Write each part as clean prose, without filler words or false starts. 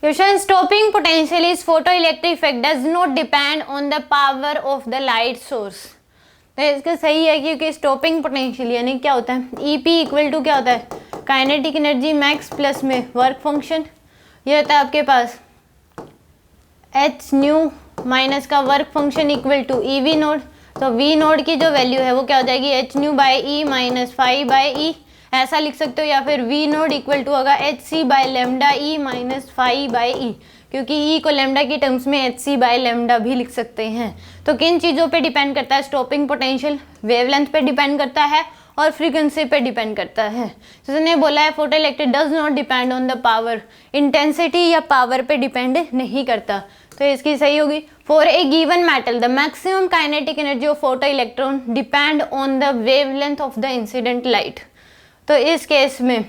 Question, stopping potential is photo electric effect does not depend on the power of the light source. तो इसका सही है क्योंकि stopping potential यानी क्या होता है, ईपी इक्वल टू क्या होता है, काइनेटिक एनर्जी मैक्स प्लस में वर्क फंक्शन, ये होता है आपके पास एच न्यू माइनस का work function equal to e V naught. तो वी नोड की जो वैल्यू है वो क्या हो जाएगी, h nu by e minus five by e, ऐसा लिख सकते हो, या फिर वी नोड इक्वल टू होगा h c by lambda e minus five by e, क्योंकि ई को लेमडा की टर्म्स में एच सी बाई लेमडा भी लिख सकते हैं। तो किन चीज़ों पे डिपेंड करता है स्टॉपिंग पोटेंशियल, वेवलेंथ पे डिपेंड करता है और फ्रीक्वेंसी पे डिपेंड करता है। तो उसने बोला है photo electric does not depend on the power, intensity या पावर पे डिपेंड नहीं करता। तो इसकी सही होगी, for a given metal the maximum kinetic energy of photo electron depend on the wavelength of the incident light. तो इस केस में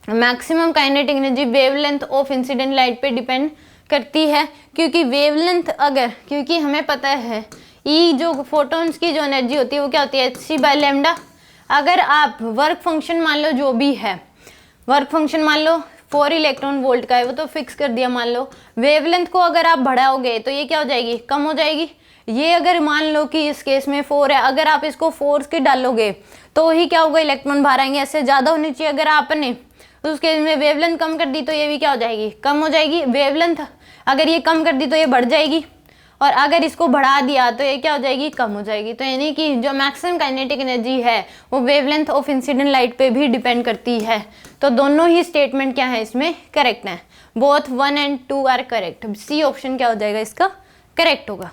maximum kinetic energy wavelength of incident light पे डिपेंड करती है, क्योंकि वेवलेंथ अगर, क्योंकि हमें पता है ई जो फोटॉन्स की जो एनर्जी होती है वो क्या होती है, एच सी बाई लेमडा। अगर आप वर्क फंक्शन मान लो, जो भी है वर्क फंक्शन मान लो 4 इलेक्ट्रॉन वोल्ट का है, वो तो फिक्स कर दिया मान लो। वेवलेंथ को अगर आप बढ़ाओगे तो ये क्या हो जाएगी, कम हो जाएगी। ये अगर मान लो कि इस केस में 4 है, अगर आप इसको फोर्स के डालोगे तो ही क्या होगा, इलेक्ट्रॉन बाहर आएंगे, ऐसे ज़्यादा होनी चाहिए। अगर आपने उस केस में वेवलेंथ कम कर दी तो ये भी क्या हो जाएगी, कम हो जाएगी। वेवलेंथ अगर ये कम कर दी तो ये बढ़ जाएगी, और अगर इसको बढ़ा दिया तो ये क्या हो जाएगी, कम हो जाएगी। तो यानी कि जो मैक्सिमम काइनेटिक एनर्जी है वो वेवलेंथ ऑफ इंसिडेंट लाइट पे भी डिपेंड करती है। तो दोनों ही स्टेटमेंट क्या है इसमें करेक्ट है, both 1 and 2 are correct. C option क्या हो जाएगा इसका करेक्ट होगा।